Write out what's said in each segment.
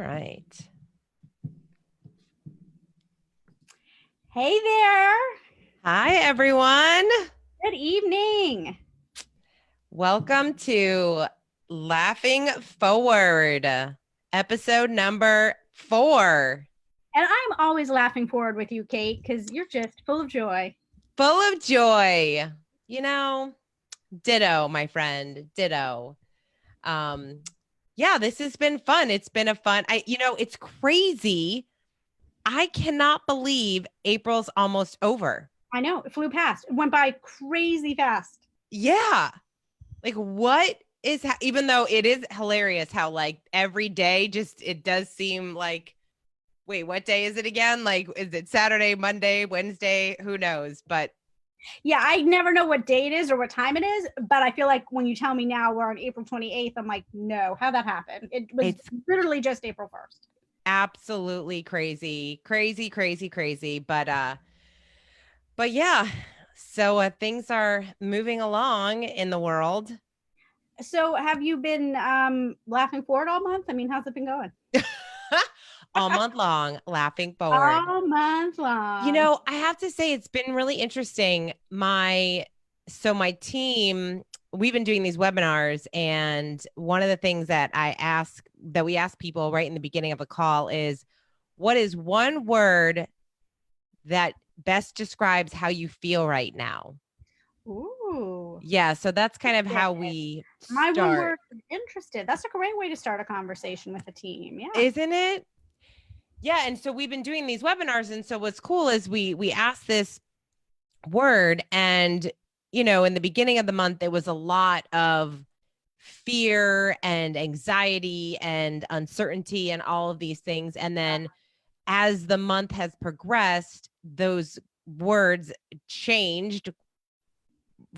right. Hey there. Hi, everyone. Good evening. Welcome to Laughing Forward, episode number 4. And I'm always laughing forward with you, Kate, because you're just full of joy. Full of joy. Ditto, my friend. Ditto. Yeah, this has been fun. It's been it's crazy. I cannot believe April's almost over. I know it flew past. It went by crazy fast. Yeah. Like what is even though it is hilarious how like every day just it does seem like wait, what day is it again? Like is it Saturday, Monday, Wednesday? Who knows? But Yeah, I never know what day it is or what time it is, but I feel like when you tell me now we're on April 28th, I'm like, no, how'd that happen? It was it's literally just April 1st. absolutely crazy. Crazy, crazy, crazy. But yeah. So things are moving along in the world. So have you been laughing forward all month? I mean, how's it been going? All month long, laughing forward. All month long. I have to say it's been really interesting. My team, we've been doing these webinars, and one of the things that we ask people right in the beginning of a call is, what is one word that best describes how you feel right now? Ooh. Yeah, so that's kind of how we My one start, word, interested. That's a great way to start a conversation with a team. Yeah. isn't it? Yeah, and so we've been doing these webinars, and so what's cool is we ask this word, and in the beginning of the month there was a lot of fear and anxiety and uncertainty and all of these things, and then as the month has progressed, those words changed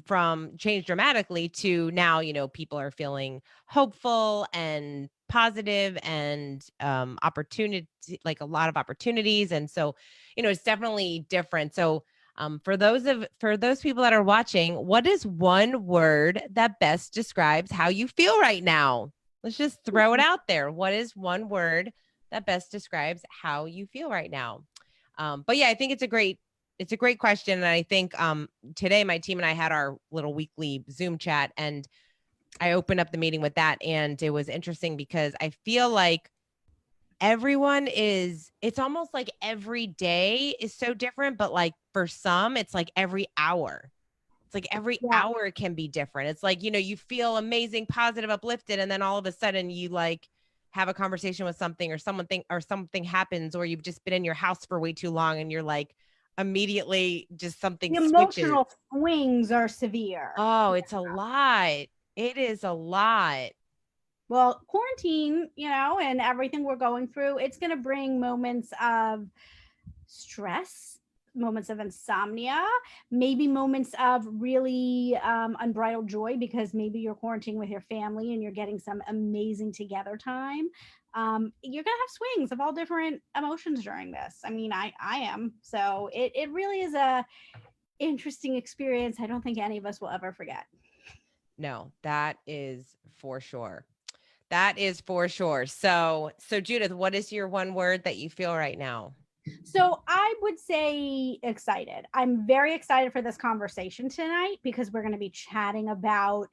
dramatically to now, people are feeling hopeful and positive and opportunity, like a lot of opportunities. And so, it's definitely different. So for those people that are watching, what is one word that best describes how you feel right now? Let's just throw it out there. What is one word that best describes how you feel right now? But yeah, I think it's a great question. And I think today my team and I had our little weekly Zoom chat, and I opened up the meeting with that. And it was interesting because I feel like it's almost like every day is so different, but like for some, it's like every hour. It's like every Yeah. hour can be different. It's like, you feel amazing, positive, uplifted, and then all of a sudden you like have a conversation with something, or something happens, or you've just been in your house for way too long and you're like immediately just something The switches. emotional swings are severe. Oh, it's a lot. It is a lot. Well, quarantine, and everything we're going through, it's going to bring moments of stress, moments of insomnia, maybe moments of really unbridled joy because maybe you're quarantining with your family and you're getting some amazing together time. You're gonna have swings of all different emotions during this. I mean, I am. So it really is a interesting experience. I don't think any of us will ever forget. No, that is for sure. That is for sure. So Judith, what is your one word that you feel right now? So I would say excited. I'm very excited for this conversation tonight because we're going to be chatting about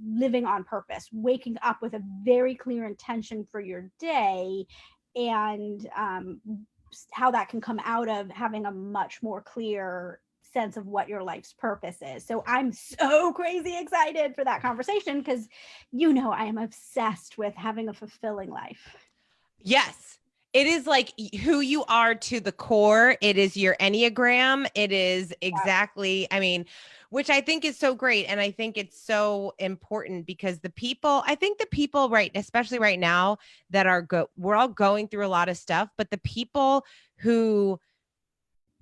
living on purpose, waking up with a very clear intention for your day, and how that can come out of having a much more clear sense of what your life's purpose is. So I'm so crazy excited for that conversation because I am obsessed with having a fulfilling life. Yes. It is like who you are to the core. It is your Enneagram. It is exactly, I mean, which I think is so great. And I think it's so important because I think the people right, especially right now that we're all going through a lot of stuff, but the people who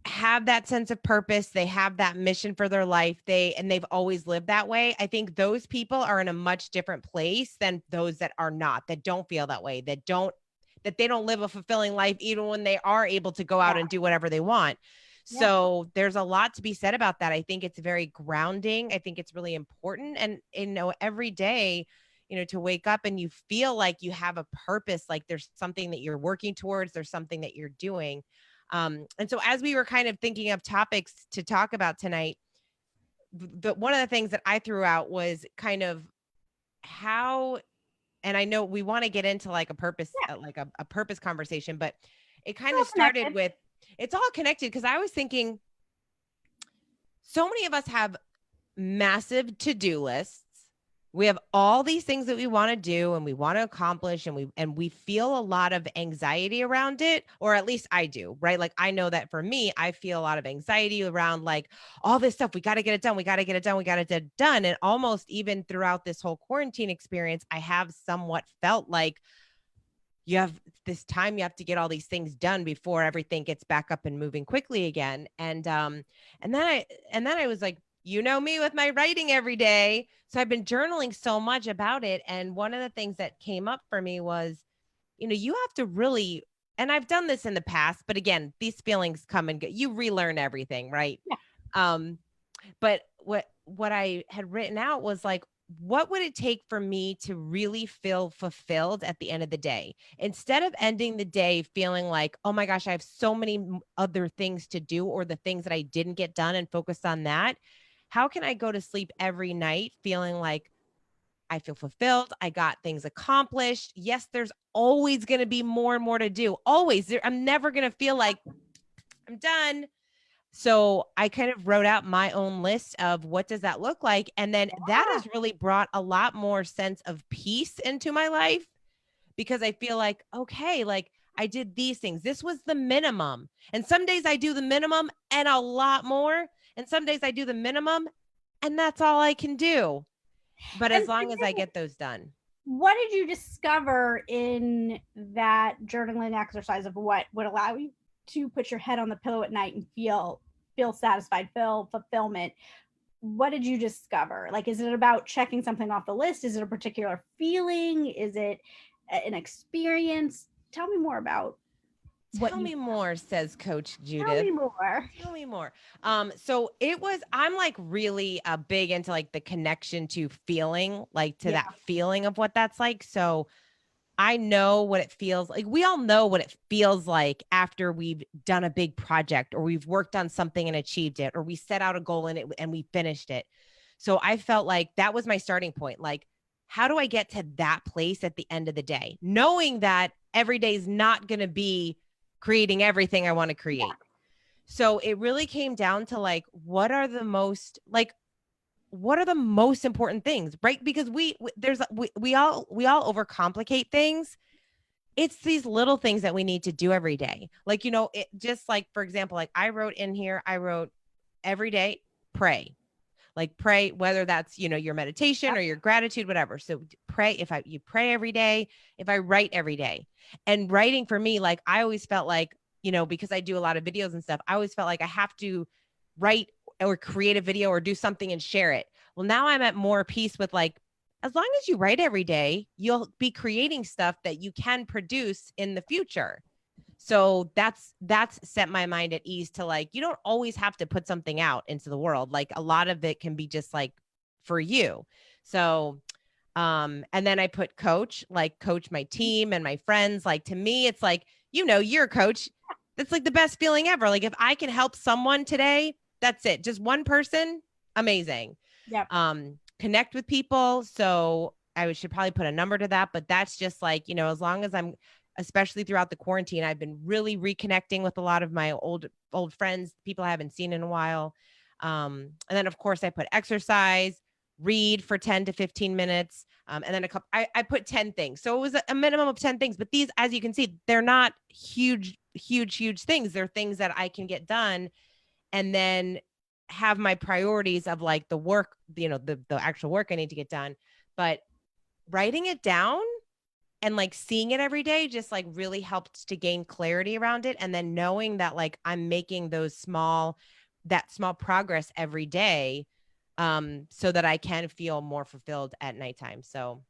have that sense of purpose, they have that mission for their life, they've always lived that way. I think those people are in a much different place than those that are not, that don't feel that way, that they don't live a fulfilling life even when they are able to go out and do whatever they want. Yeah. So there's a lot to be said about that. I think it's very grounding. I think it's really important. And every day, to wake up and you feel like you have a purpose, like there's something that you're working towards, there's something that you're doing. And so as we were kind of thinking of topics to talk about tonight, one of the things that I threw out was kind of how, and I know we want to get into like a purpose, Yeah, like a purpose conversation, but it it's kind all of started connected. with, it's all connected because I was thinking so many of us have massive to-do lists. We have all these things that we want to do and we want to accomplish, and we feel a lot of anxiety around it, or at least I do, right? Like I know that for me, I feel a lot of anxiety around like all this stuff. We got to get it done. We got to get it done. We got to get it done. And almost even throughout this whole quarantine experience, I have somewhat felt like you have this time, you have to get all these things done before everything gets back up and moving quickly again. And then I was like, me with my writing every day. So I've been journaling so much about it. And one of the things that came up for me was, you have to really, and I've done this in the past, but again, these feelings come and go. You relearn everything, right? Yeah. But what I had written out was like, what would it take for me to really feel fulfilled at the end of the day? Instead of ending the day feeling like, oh my gosh, I have so many other things to do, or the things that I didn't get done, and focus on that. How can I go to sleep every night feeling like I feel fulfilled? I got things accomplished. Yes, there's always going to be more and more to do. Always. I'm never going to feel like I'm done. So I kind of wrote out my own list of what does that look like. And then that Yeah. has really brought a lot more sense of peace into my life, because I feel like, okay, like I did these things. This was the minimum. And some days I do the minimum and a lot more. And some days I do the minimum and that's all I can do. But And as long as I get those done. what did you discover in that journaling exercise of what would allow you to put your head on the pillow at night and feel satisfied, feel fulfillment? What did you discover? Like, is it about checking something off the list? Is it a particular feeling? Is it an experience? Tell me more about what Tell you me more, says Coach tell Judith. me more. Tell me more. So I'm like really big into like the connection to feeling, like to Yeah. that feeling of what that's like. So I know what it feels like. We all know what it feels like after we've done a big project, or we've worked on something and achieved it, or we set out a goal in it and we finished it. So I felt like that was my starting point. Like, how do I get to that place at the end of the day, knowing that every day is not going to be creating everything I want to create? Yeah. So it really came down to like, what are the most important things, right? Because we all overcomplicate things. It's these little things that we need to do every day. Like, it just like, for example, like I wrote every day, pray. Like pray, whether that's, your meditation Yep. or your gratitude, whatever. So pray, you pray every day, if I write every day. And writing for me, like I always felt like, because I do a lot of videos and stuff, I always felt like I have to write or create a video or do something and share it. Well, now I'm at more peace with like, as long as you write every day, you'll be creating stuff that you can produce in the future. So that's set my mind at ease to like, you don't always have to put something out into the world. Like a lot of it can be just like for you. So and then I put coach my team and my friends. Like to me, it's like, you're a coach. That's like the best feeling ever. Like if I can help someone today, that's it. Just one person, amazing. Yep. Connect with people. So I should probably put a number to that, but that's just like, as long as I'm, especially throughout the quarantine, I've been really reconnecting with a lot of my old friends, people I haven't seen in a while. And then of course I put exercise, read for 10 to 15 minutes. And then I put 10 things. So it was a minimum of 10 things, but these, as you can see, they're not huge things. They're things that I can get done, and then have my priorities of like the work, the actual work I need to get done. But writing it down and like seeing it every day just like really helped to gain clarity around it. And then knowing that like I'm making that small progress every day, so that I can feel more fulfilled at nighttime. So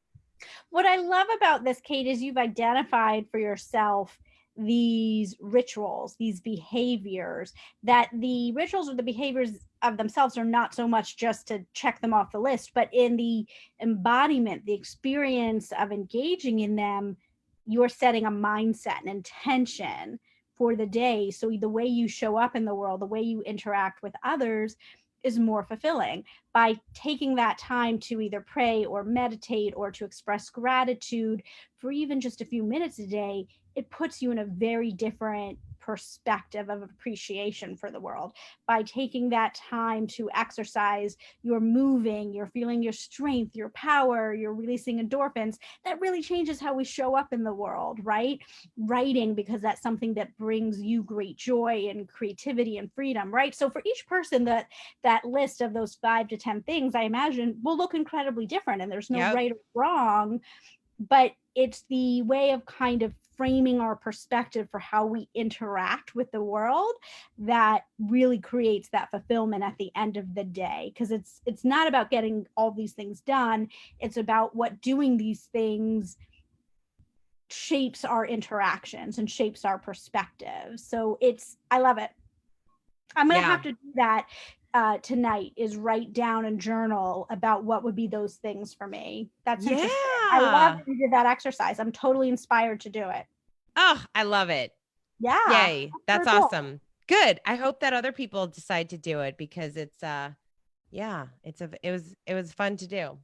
What I love about this, Kate, is you've identified for yourself these rituals, these behaviors, that the rituals or the behaviors of themselves are not so much just to check them off the list, but in the embodiment, the experience of engaging in them, you're setting a mindset, an intention for the day. So the way you show up in the world, the way you interact with others is more fulfilling. By taking that time to either pray or meditate or to express gratitude for even just a few minutes a day, it puts you in a very different perspective of appreciation for the world. By taking that time to exercise, you're moving, you're feeling your strength, your power, you're releasing endorphins. That really changes how we show up in the world, right? Writing, because that's something that brings you great joy and creativity and freedom, right? So for each person, that list of those 5 to 10 things, I imagine, will look incredibly different, and there's no Yep. right or wrong, but it's the way of kind of framing our perspective for how we interact with the world that really creates that fulfillment at the end of the day. Because it's not about getting all these things done, it's about what doing these things shapes our interactions and shapes our perspective. So I love it. I'm gonna Yeah. have to do that tonight, is write down and journal about what would be those things for me. That's interesting. I love Yeah. that you did that exercise. I'm totally inspired to do it. Oh, I love it. Yeah, Yay. that's That's very cool. awesome. Good. I hope that other people decide to do it because it's yeah, it was fun to do.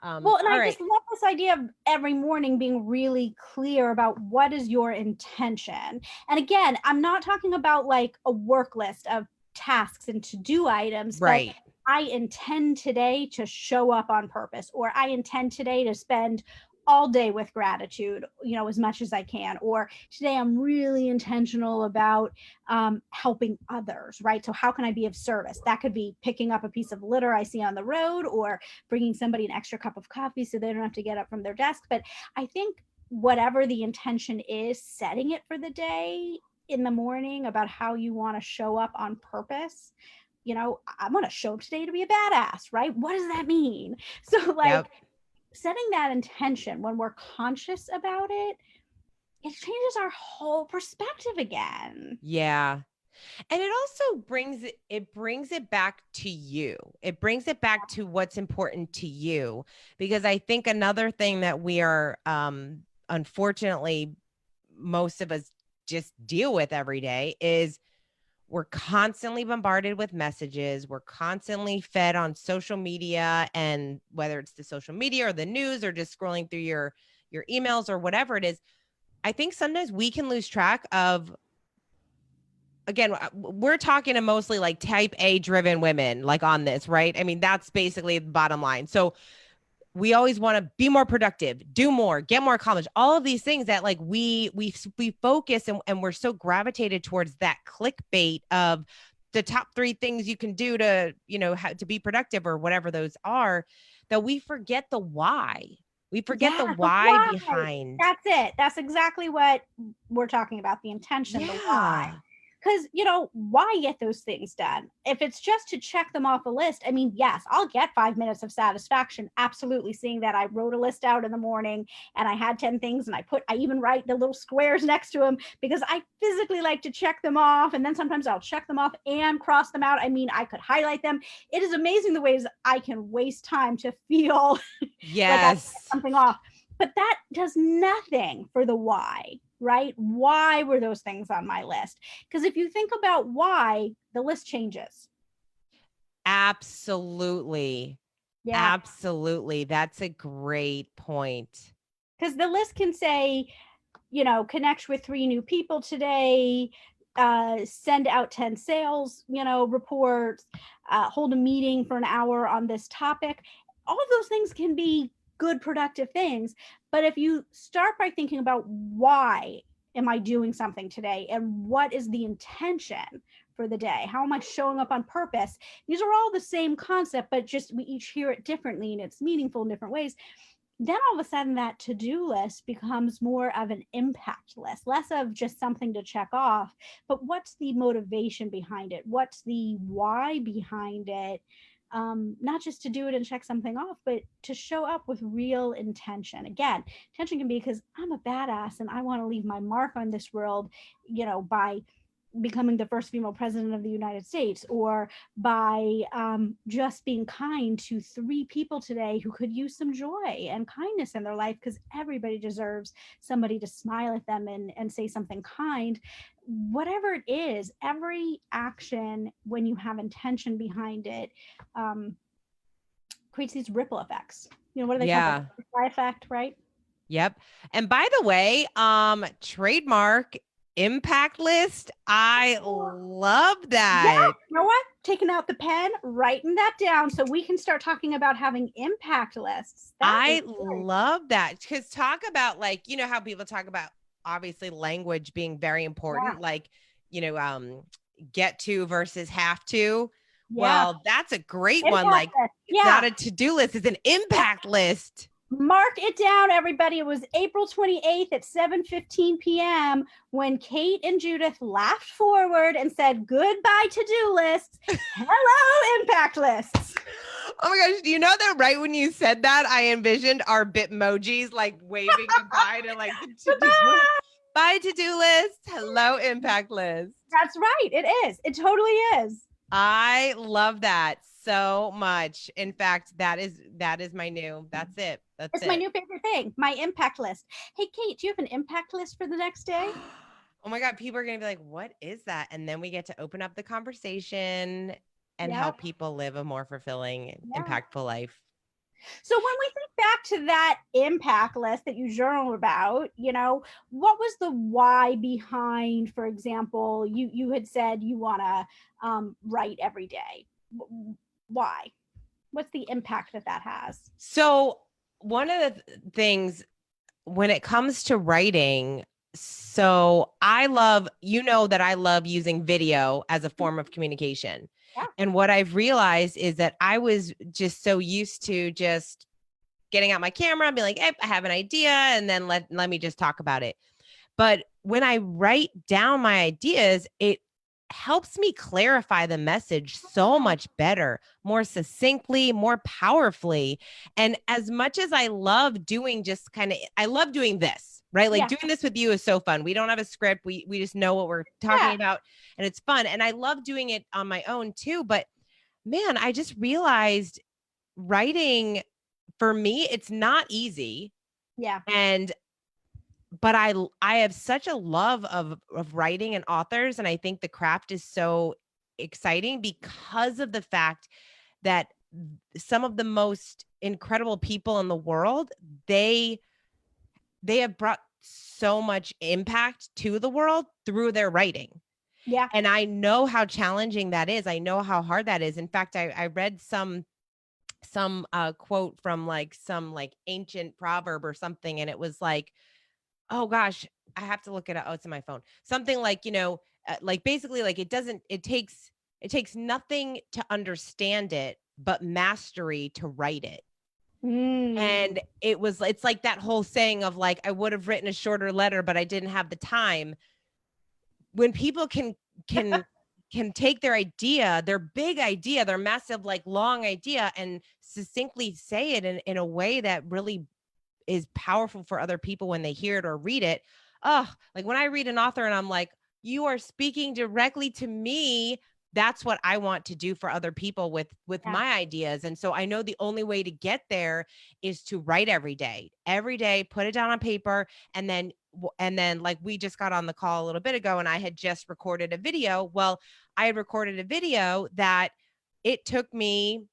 Well, and All I right. just love this idea of every morning being really clear about what is your intention. And again, I'm not talking about like a work list of tasks and to-do items, but Right. I intend today to show up on purpose, or I intend today to spend all day with gratitude, as much as I can, or today I'm really intentional about helping others, right? So how can I be of service? That could be picking up a piece of litter I see on the road, or bringing somebody an extra cup of coffee so they don't have to get up from their desk. But I think whatever the intention is, setting it for the day in the morning about how you want to show up on purpose. I'm going to show up today to be a badass, right? What does that mean? So, like, Yep. setting that intention, when we're conscious about it, it changes our whole perspective again. Yeah. And it also brings it back to you. It brings it back to what's important to you, because I think another thing that we are unfortunately most of us just deal with every day is we're constantly bombarded with messages. We're constantly fed on social media, and whether it's the social media or the news or just scrolling through your emails or whatever it is, I think sometimes we can lose track of, again, we're talking to mostly like type A driven women like on this, right? I mean, that's basically the bottom line. So we always want to be more productive, do more, get more accomplished, all of these things that like we focus, and we're so gravitated towards that clickbait of the top 3 things you can do to, to be productive or whatever those are, that we forget the why. We forget the Yeah, the why why. behind. That's it. That's exactly what we're talking about, the intention, the why. Yeah. Because, why get those things done? If it's just to check them off a list, I mean, yes, I'll get 5 minutes of satisfaction. Absolutely. Seeing that I wrote a list out in the morning and I had 10 things, and I even write the little squares next to them because I physically like to check them off. And then sometimes I'll check them off and cross them out. I mean, I could highlight them. It is amazing the ways I can waste time to feel like I checked Yes. something off. But that does nothing for the why, right? Why were those things on my list? Because if you think about why, the list changes. Absolutely. Yeah. Absolutely. That's a great point. Because the list can say, connect with 3 new people today, send out 10 sales, reports, hold a meeting for an hour on this topic. All of those things can be good, productive things. But if you start by thinking about why am I doing something today, and what is the intention for the day? How am I showing up on purpose? These are all the same concept, but just we each hear it differently and it's meaningful in different ways. Then all of a sudden that to-do list becomes more of an impact list, less of just something to check off, but what's the motivation behind it? What's the why behind it? not just to do it and check something off, but to show up with real intention. Again, intention can be because I'm a badass and I want to leave my mark on this world, by becoming the first female president of the United States, or by just being kind to 3 people today who could use some joy and kindness in their life, because everybody deserves somebody to smile at them and say something kind. Whatever it is, every action, when you have intention behind it, um, creates these ripple effects. What do they call Yeah. it? Butterfly effect, right? Yep. And by the way, trademark impact list. I love Yeah, that. you know what? Taking out the pen, writing that down so we can start talking about having impact lists. That is I great. love that. Because talk about, like, how people talk about obviously language being very Yeah, important, like, get to versus have to. yeah. Well, that's a great one. Impact Like, list. it's Yeah. not a to-do list, it's an impact list. Mark it down, everybody. It was April 28th at 7:15 p.m. when Kate and Judith laughed forward and said goodbye to-do lists. Hello, impact lists. Oh my gosh, do you know that right when you said that, I envisioned our Bitmojis like waving goodbye to like the to-do bye to-do list. Hello, impact list. That's right. It is. It totally is. I love that so much. In fact, that is my new. That's it. That's It's my it. new favorite thing, my impact list. Hey, Kate, do you have an impact list for the next day? Oh my God, people are going to be like, what is that? And then we get to open up the conversation and Yeah. help people live a more fulfilling, Yeah. impactful life. So when we think back to that impact list that you journaled about, what was the why behind, for example, you had said you want to write every day. Why? What's the impact that has? So, one of the things when it comes to writing, so I love, that I love using video as a form of communication. Yeah. And what I've realized is that I was just so used to just getting out my camera and be like, hey, I have an idea, and then let me just talk about it. But when I write down my ideas, it helps me clarify the message so much better, more succinctly, more powerfully. And as much as I love doing I love doing this, right? Like, Yeah. doing this with you is so fun. We don't have a script. We just know what we're talking about, and it's fun. And I love doing it on my own too. But man, I just realized writing, for me, it's not easy. Yeah. And but I have such a love of writing and authors, and I think the craft is so exciting because of the fact that some of the most incredible people in the world, they have brought so much impact to the world through their writing. Yeah. And I know how challenging that is. I know how hard that is. In fact, I read some quote from like some like ancient proverb or something, and it was like, oh gosh, I have to look it up. Oh, it's in my phone. Something like, like basically like it takes nothing to understand it, but mastery to write it. And it's like that whole saying of like, I would have written a shorter letter, but I didn't have the time. When people can take their big idea, their massive, like long idea, and succinctly say it in a way that really is powerful for other people when they hear it or read it. Oh, like when I read an author and I'm like, you are speaking directly to me. That's what I want to do for other people with Yeah. my ideas. And so I know the only way to get there is to write every day, put it down on paper. And then like we just got on the call a little bit ago and I had just recorded a video. Well, I had recorded a video that it took me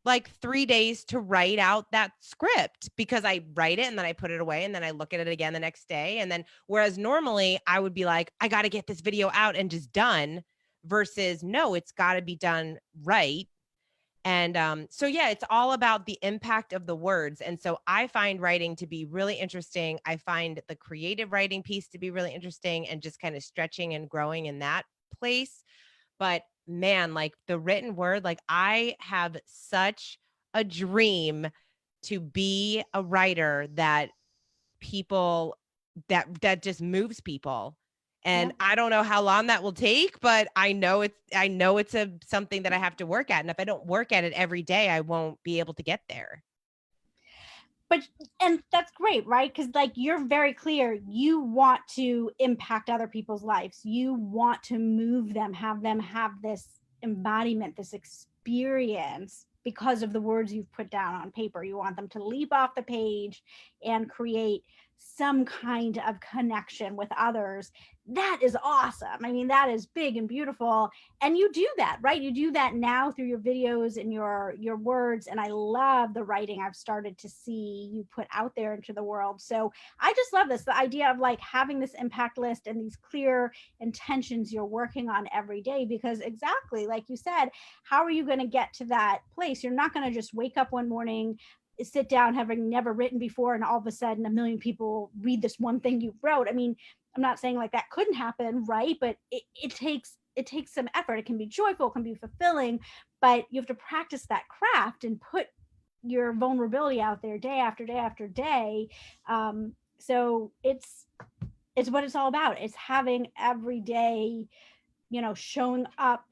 like 3 days to write out that script, because I write it and then I put it away and then I look at it again the next day. And then, whereas normally I would be like, I got to get this video out and just done, versus no, it's got to be done right. And so, yeah, it's all about the impact of the words. And so I find writing to be really interesting. I find the creative writing piece to be really interesting, and just kind of stretching and growing in that place. But man, like the written word, like I have such a dream to be a writer that people that just moves people. And Yeah. I don't know how long that will take, but I know it's a something that I have to work at. And if I don't work at it every day, I won't be able to get there. But and that's great, right? Because like you're very clear, you want to impact other people's lives, you want to move them have this embodiment, this experience because of the words you've put down on paper. You want them to leap off the page and create some kind of connection with others. That is awesome. I mean, that is big and beautiful, and you do that, right? You do that now through your videos and your words, and I love the writing I've started to see you put out there into the world. So I just love this, the idea of like having this impact list and these clear intentions you're working on every day, because exactly like you said, how are you going to get to that place? You're not going to just wake up one morning, sit down having never written before, and all of a sudden a million people read this one thing you wrote. I mean, I'm not saying like that couldn't happen, right? But it takes some effort. It can be joyful, it can be fulfilling, but you have to practice that craft and put your vulnerability out there day after day after day. So it's what it's all about. It's having every day, showing up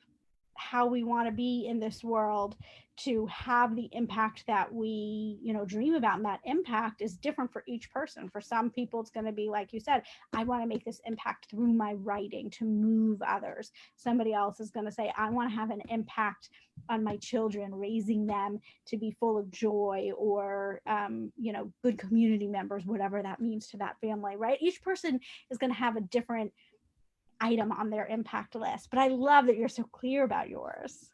how we want to be in this world to have the impact that we dream about. And that impact is different for each person. For some people it's going to be like you said, I want to make this impact through my writing to move others. Somebody else is going to say, I want to have an impact on my children, raising them to be full of joy, or good community members, whatever that means to that family, right? Each person is going to have a different item on their impact list, but I love that you're so clear about yours.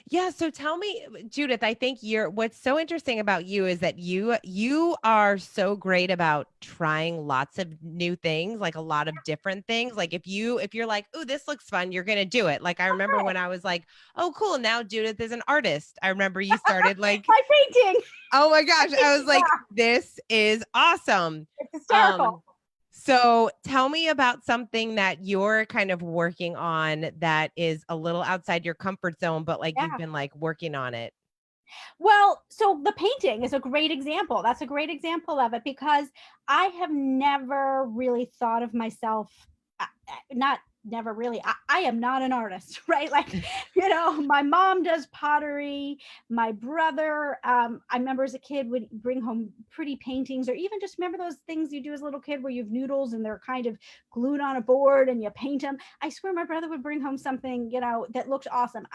Yeah, so tell me, Judith, I think what's so interesting about you is that you are so great about trying lots of new things, like a lot of different things. Like if you're like, "Oh, this looks fun," you're going to do it. Like I remember when I was like, "Oh, cool, now Judith is an artist." I remember you started like, My painting. "Oh my gosh." I was like, Yeah, "This is awesome." it's Um hysterical. so tell me about something that you're kind of working on that is a little outside your comfort zone, but like you've Yeah. been like working on it. Well, so the painting is a great example. That's a great example of it, because I have never really thought of myself, not never really, I am not an artist, right? Like, my mom does pottery. My brother, I remember as a kid, would bring home pretty paintings, or even just remember those things you do as a little kid where you have noodles and they're kind of glued on a board and you paint them. I swear my brother would bring home something, that looked awesome.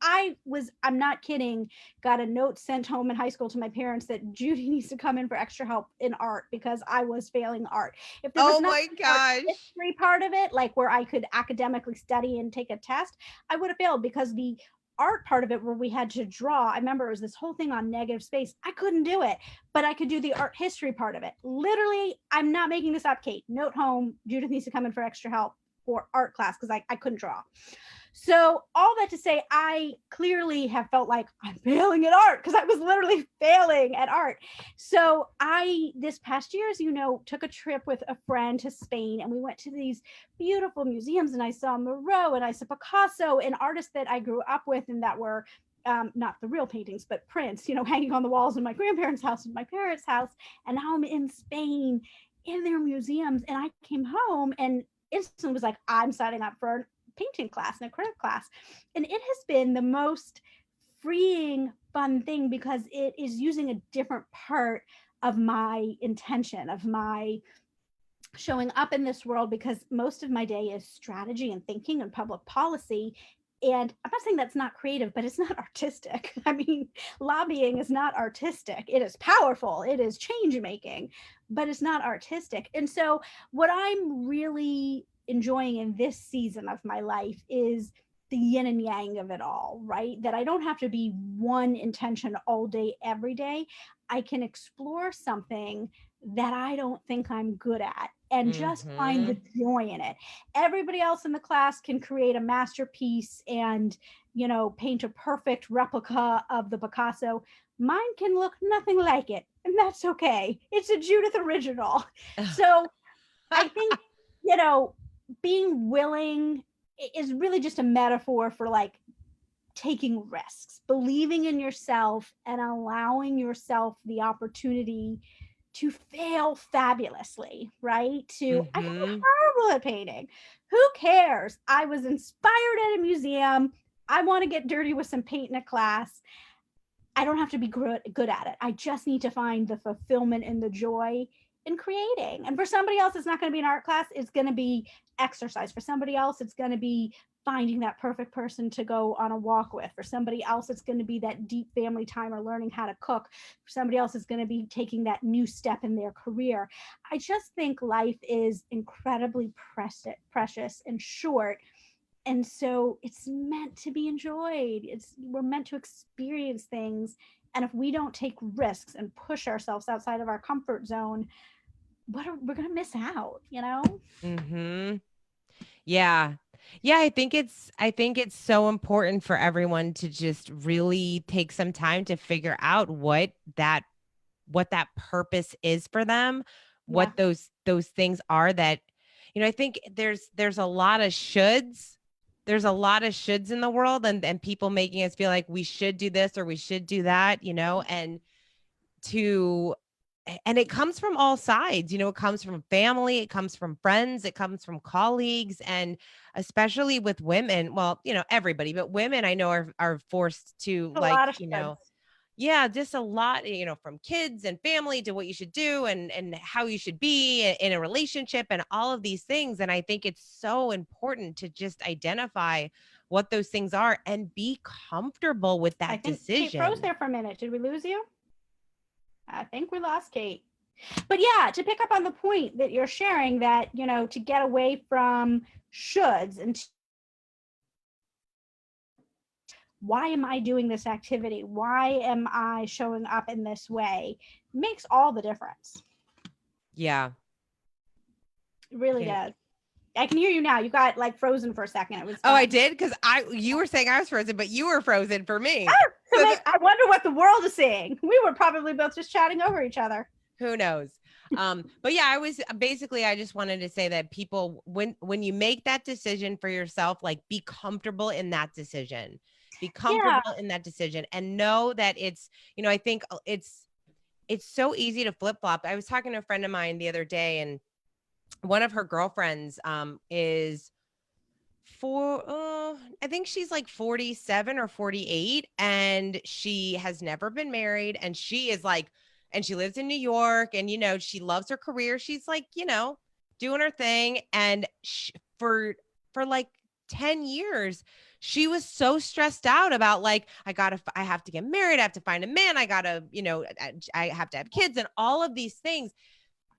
I'm not kidding, got a note sent home in high school to my parents that Judy needs to come in for extra help in art because I was failing art. If there was Oh not my the art gosh. history part of it, like where I could academically study and take a test, I would have failed, because the art part of it where we had to draw, I remember it was this whole thing on negative space. I couldn't do it, but I could do the art history part of it. Literally, I'm not making this up, Kate. Note home, Judith needs to come in for extra help for art class because I couldn't draw. So all that to say, I clearly have felt like I'm failing at art, because I was literally failing at art. So I, this past year, as you know, took a trip with a friend to Spain, and we went to these beautiful museums, and I saw Miro and I saw Picasso, and artists that I grew up with and that were not the real paintings, but prints, hanging on the walls in my grandparents' house and my parents' house. And now I'm in Spain in their museums. And I came home and instantly was like, I'm signing up for painting class and a craft class. And it has been the most freeing, fun thing, because it is using a different part of my intention, of my showing up in this world, because most of my day is strategy and thinking and public policy. And I'm not saying that's not creative, but it's not artistic. I mean, lobbying is not artistic. It is powerful, it is change making, but it's not artistic. And so, what I'm really enjoying in this season of my life is the yin and yang of it all, right? That I don't have to be one intention all day, every day. I can explore something that I don't think I'm good at and just find the Mhm. joy in it. Everybody else in the class can create a masterpiece and, paint a perfect replica of the Picasso. Mine can look nothing like it, and that's okay. It's a Judith original. So I think, you know, being willing is really just a metaphor for like taking risks, believing in yourself and allowing yourself the opportunity to fail fabulously, right? To I can be Mhm. horrible at painting. Who cares? I was inspired at a museum. I want to get dirty with some paint in a class. I don't have to be good at it. I just need to find the fulfillment and the joy in creating. And for somebody else, it's not going to be an art class. It's going to be exercise. For somebody else, it's going to be finding that perfect person to go on a walk with. For somebody else, it's going to be that deep family time or learning how to cook. For somebody else, it's going to be taking that new step in their career. I just think life is incredibly precious and short, and so it's meant to be enjoyed. It's We're meant to experience things, and if we don't take risks and push ourselves outside of our comfort zone, we're going to miss out, you know? Mhm. Yeah. Yeah, I think it's so important for everyone to just really take some time to figure out what that purpose is for them, Yeah, what those things are that I think there's a lot of shoulds. There's a lot of shoulds in the world, and people making us feel like we should do this or we should do that, to and it comes from all sides. It comes from family, it comes from friends, it comes from colleagues, and especially with women, well, everybody, but women I know are forced to, a like, lot of shoulds. yeah, just a lot, from kids and family to what you should do and how you should be in a relationship and all of these things. And I think it's so important to just identify what those things are and be comfortable with I that think Kate froze decision. there for a minute. Did we lose you? I think we lost Kate. But yeah, to pick up on the point that you're sharing, that, to get away from shoulds and why am I doing this activity? Why am I showing up in this way? Makes all the difference. Yeah. It really Yeah. does. I can hear you now. You got like frozen for a second. It was Oh, I fun. did, because you were saying I was frozen, but you were frozen for me. Ah, so So maybe, I wonder what the world is seeing. We were probably both just chatting over each other. who knows? But yeah, I just wanted to say that people, when you make that decision for yourself, like, be comfortable in that decision. Be Yeah. comfortable in that decision and know that I think it's so easy to flip flop. I was talking to a friend of mine the other day, and one of her girlfriends is I think she's like 47 or 48, and she has never been married, and she is like, and she lives in New York, and she loves her career. She's like, doing her thing, and for like 10 years she was so stressed out about, like, I have to get married, I have to find a man, I got to, I have to have kids and all of these things.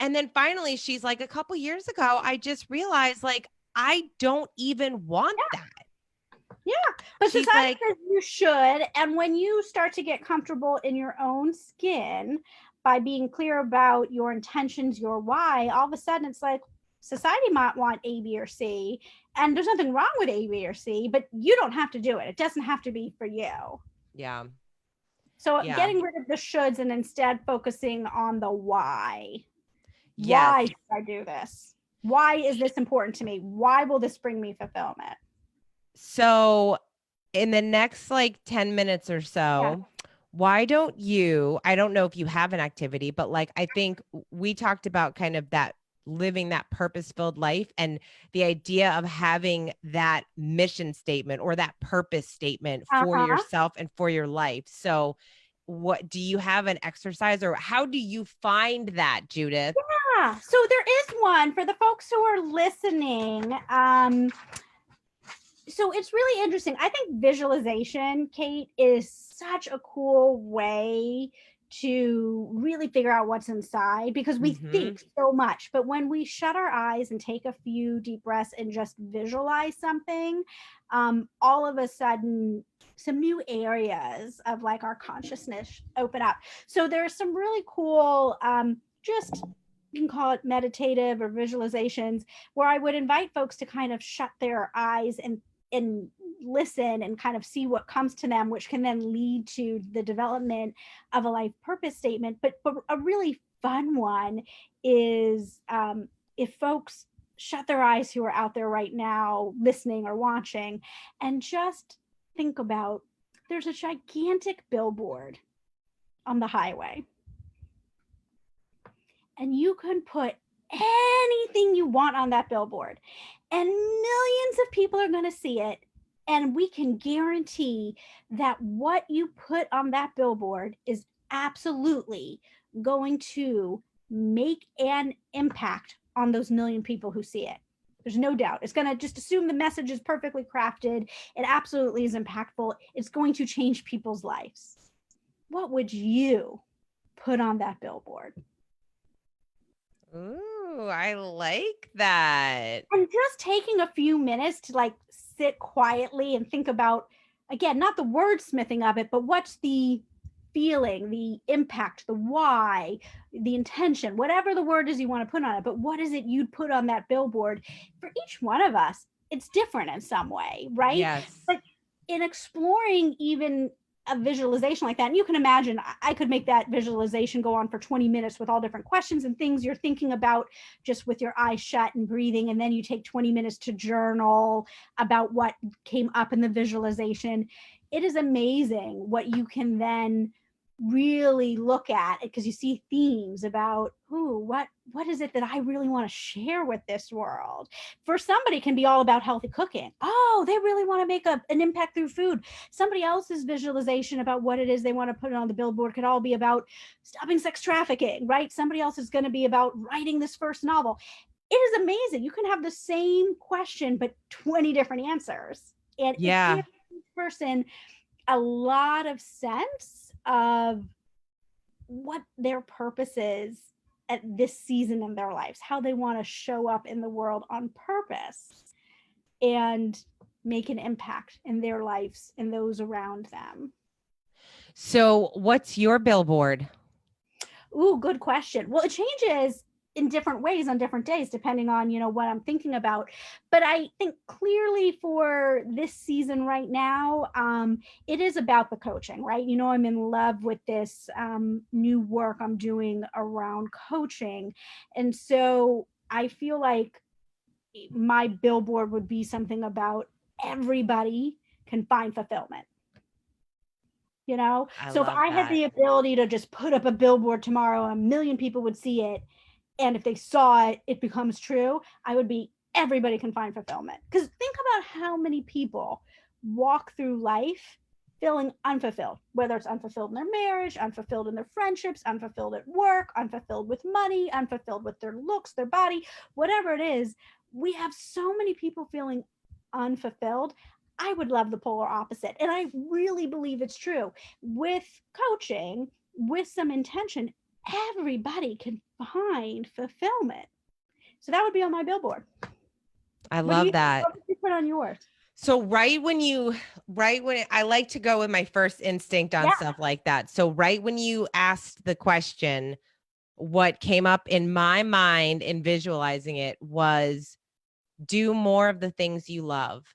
And then finally, she's like, a couple years ago, I just realized, like, I don't even want that. Yeah. But She's society like, says you should. And when you start to get comfortable in your own skin by being clear about your intentions, your why, all of a sudden it's like society might want A, B, or C. And there's nothing wrong with A, B, or C, but you don't have to do it. It doesn't have to be for you. yeah, So yeah, getting rid of the shoulds and instead focusing on the why. yes. Why should I do this? Why is this important to me? Why will this bring me fulfillment? So, in the next like 10 minutes or Yeah. so, I don't know if you have an activity, but, like, I think we talked about kind of that, living that purpose filled life, and the idea of having that mission statement or that purpose statement for Uh-huh. yourself and for your life. So, what do you have an exercise, or how do you find that, Judith? Yeah. So there is one for the folks who are listening. So it's really interesting. I think visualization, Kate, is such a cool way to really figure out what's inside, because we Mhm. think so much, but when we shut our eyes and take a few deep breaths and just visualize something, all of a sudden some new areas of like our consciousness open up. So there's some really cool, just, you can call it meditative or visualizations, where I would invite folks to kind of shut their eyes and listen and kind of see what comes to them, which can then lead to the development of a life purpose statement. But a really fun one is, if folks shut their eyes who are out there right now listening or watching, and just think about, there's a gigantic billboard on the highway. and you can put anything you want on that billboard, and millions of people are going to see it. And we can guarantee that what you put on that billboard is absolutely going to make an impact on those million people who see it. There's no doubt. It's going to just assume the message is perfectly crafted. It absolutely is impactful. It's going to change people's lives. What would you put on that billboard? Ooh, I like that. And just taking a few minutes to like sit quietly and think about, again, not the wordsmithing of it, but what's the feeling, the impact, the why, the intention, whatever the word is you want to put on it. But what is it you'd put on that billboard? For each one of us, it's different in some way, right? Yes. But in exploring even a visualization like that, and you can imagine I could make that visualization go on for 20 minutes with all different questions and things you're thinking about just with your eyes shut and breathing, and then you take 20 minutes to journal about what came up in the visualization. It is amazing what you can then really look at it, because you see themes about, ooh, what is it that I really want to share with this world. For somebody, it can be all about healthy cooking. Oh, they really want to make an impact through food. Somebody else's visualization about what it is they want to put on the billboard could all be about stopping sex trafficking, right? Somebody else is going to be about writing this first novel. It is amazing. You can have the same question but 20 different answers, and it Yeah. gives each person a lot of sense of what their purpose is at this season in their lives, how they want to show up in the world on purpose and make an impact in their lives and those around them. So what's your billboard? Ooh, good question. Well, it changes in different ways on different days depending on what I'm thinking about, but I think clearly for this season right now, it is about the coaching, right? I'm in love with this new work I'm doing around coaching, and so I feel like my billboard would be something about everybody can find fulfillment. I So if love I had that. the ability to just put up a billboard tomorrow and a million people would see it, and if they saw it, it becomes true, I would be, everybody can find fulfillment. Because think about how many people walk through life feeling unfulfilled, whether it's unfulfilled in their marriage, unfulfilled in their friendships, unfulfilled at work, unfulfilled with money, unfulfilled with their looks, their body, whatever it is. We have so many people feeling unfulfilled. I would love the polar opposite. And I really believe it's true. With coaching, with some intention, everybody can find fulfillment. So that would be on my billboard. I love that. What would you put on yours? So right when I like to go with my first instinct on stuff like that. So right when you asked the question, what came up in my mind in visualizing it was do more of the things you love.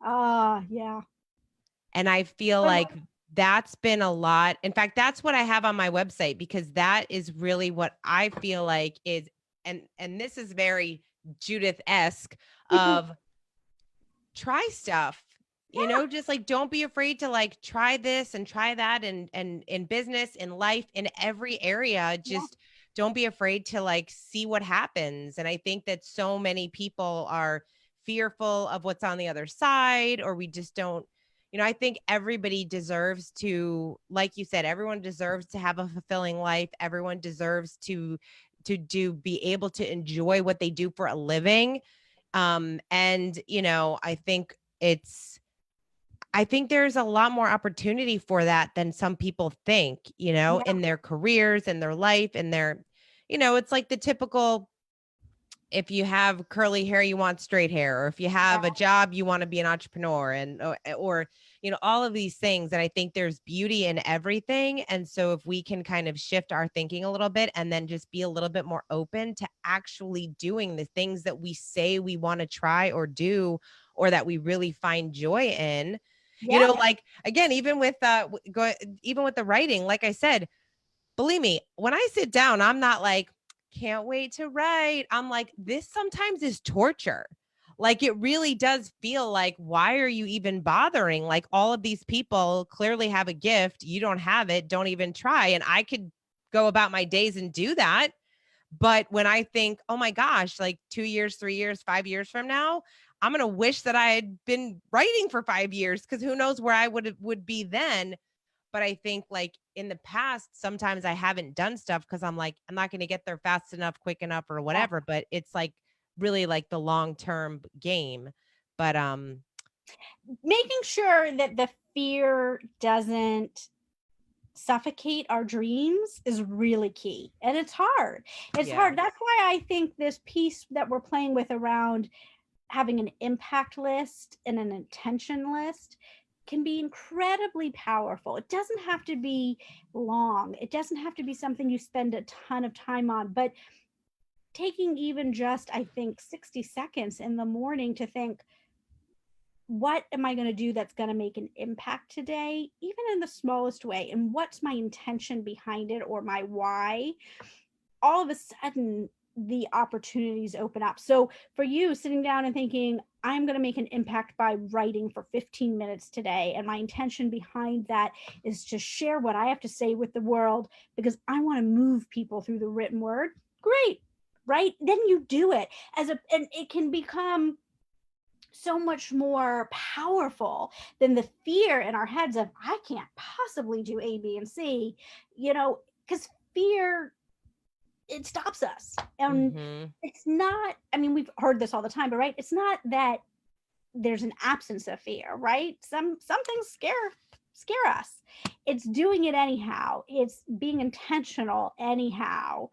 Yeah. And I feel like that's been a lot. In fact, that's what I have on my website, because that is really what I feel like is, and this is very Judith-esque of try stuff, just like, don't be afraid to like try this and try that. And in business, in life, in every area, just don't be afraid to like see what happens. And I think that so many people are fearful of what's on the other side, or we just don't, I think everybody deserves to, like you said, everyone deserves to have a fulfilling life. Everyone deserves to be able to enjoy what they do for a living. And I think there's a lot more opportunity for that than some people think, in their careers and their life and their, it's like the typical, if you have curly hair, you want straight hair, or if you have a job, you want to be an entrepreneur, and or all of these things. And I think there's beauty in everything. And so if we can kind of shift our thinking a little bit and then just be a little bit more open to actually doing the things that we say we want to try or do, or that we really find joy in, like, again, even with even with the writing, like I said, believe me, when I sit down, I'm not like, can't wait to write. I'm like, this sometimes is torture. Like, it really does feel like, why are you even bothering? Like, all of these people clearly have a gift. You don't have it. Don't even try. And I could go about my days and do that. But when I think, oh my gosh, like 2 years, 3 years, 5 years from now, I'm going to wish that I had been writing for 5 years, because who knows where I would be then. But I think like in the past, sometimes I haven't done stuff because I'm like, I'm not going to get there fast enough, quick enough, or Yeah. whatever. But it's like really like the long-term game. But Making sure that the fear doesn't suffocate our dreams is really key. And it's hard. It's yeah. hard. That's why I think this piece that we're playing with around having an impact list and an intention list can be incredibly powerful. It doesn't have to be long. It doesn't have to be something you spend a ton of time on, but taking even just, I think, 60 seconds in the morning to think, what am I going to do that's going to make an impact today, even in the smallest way? And what's my intention behind it, or my why? All of a sudden, the opportunities open up. So for you, sitting down and thinking, I'm going to make an impact by writing for 15 minutes today. And my intention behind that is to share what I have to say with the world because I want to move people through the written word. Great. Right. Then you do it and it can become so much more powerful than the fear in our heads of, I can't possibly do A, B, and C, because fear, it stops us. And Mhm. it's not, I mean, we've heard this all the time, but right, it's not that there's an absence of fear, right? Some things scare us. It's doing it anyhow. It's being intentional anyhow.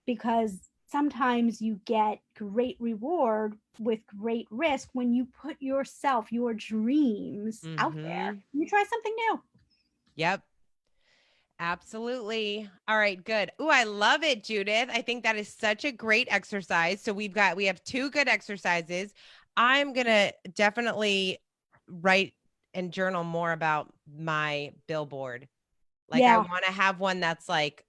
Because sometimes you get great reward with great risk when you put yourself, your dreams out there. Mhm. You try something new. Yep. Absolutely. All right, good. Oh, I love it, Judith. I think that is such a great exercise. So we have two good exercises. I'm going to definitely write and journal more about my billboard. Like I Yeah. want to have one that's like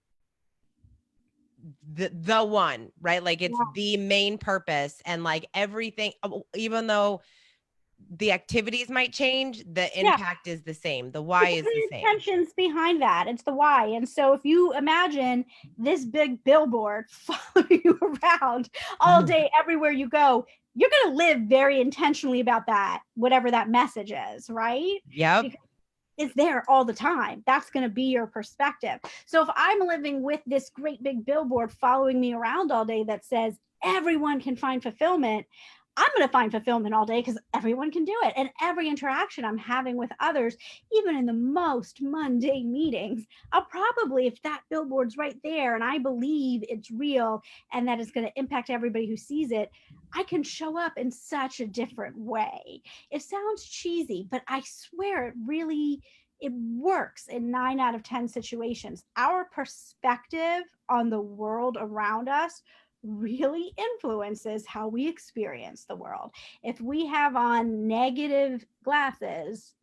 the one, right? Like it's Yeah. the main purpose, and like everything, even though the activities might change, the Yeah. impact is the same. The why Because is the the same. intentions behind that, it's the why. And so if you imagine this big billboard following you around all day everywhere you go, you're going to live very intentionally about that, whatever that message is, right? Yep. Because it's there all the time. That's going to be your perspective. So if I'm living with this great big billboard following me around all day that says everyone can find fulfillment, I'm going to find fulfillment all day because everyone can do it. And every interaction I'm having with others, even in the most mundane meetings, I'll probably, if that billboard's right there and I believe it's real and that it's going to impact everybody who sees it, I can show up in such a different way. It sounds cheesy, but I swear it works in 9 out of 10 situations. Our perspective on the world around us really influences how we experience the world. If we have on negative glasses,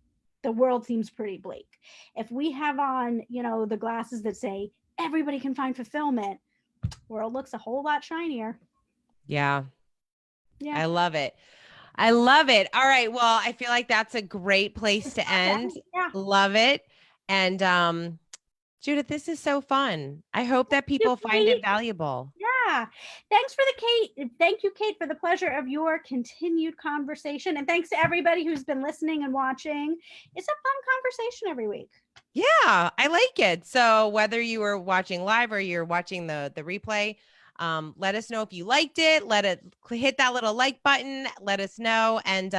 the world seems pretty bleak. If we have on, the glasses that say everybody can find fulfillment, world looks a whole lot shinier. Yeah. Yeah. I love it. I love it. All right. Well, I feel like that's a great place to end. Yeah. Love it. And Judith, this is so fun. I hope that people find it Kate. valuable. Yeah. Thanks for the Kate. Thank you, Kate, for the pleasure of your continued conversation. And thanks to everybody who's been listening and watching. It's a fun conversation every week. Yeah, I like it. So whether you were watching live or you're watching the replay, let us know if you liked it. Hit that little like button. Let us know. And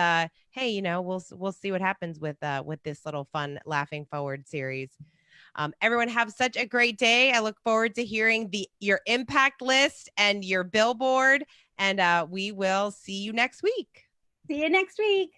hey, we'll see what happens with this little fun Laughing Forward series. Everyone have such a great day. I look forward to hearing your impact list and your billboard. And we will see you next week. See you next week.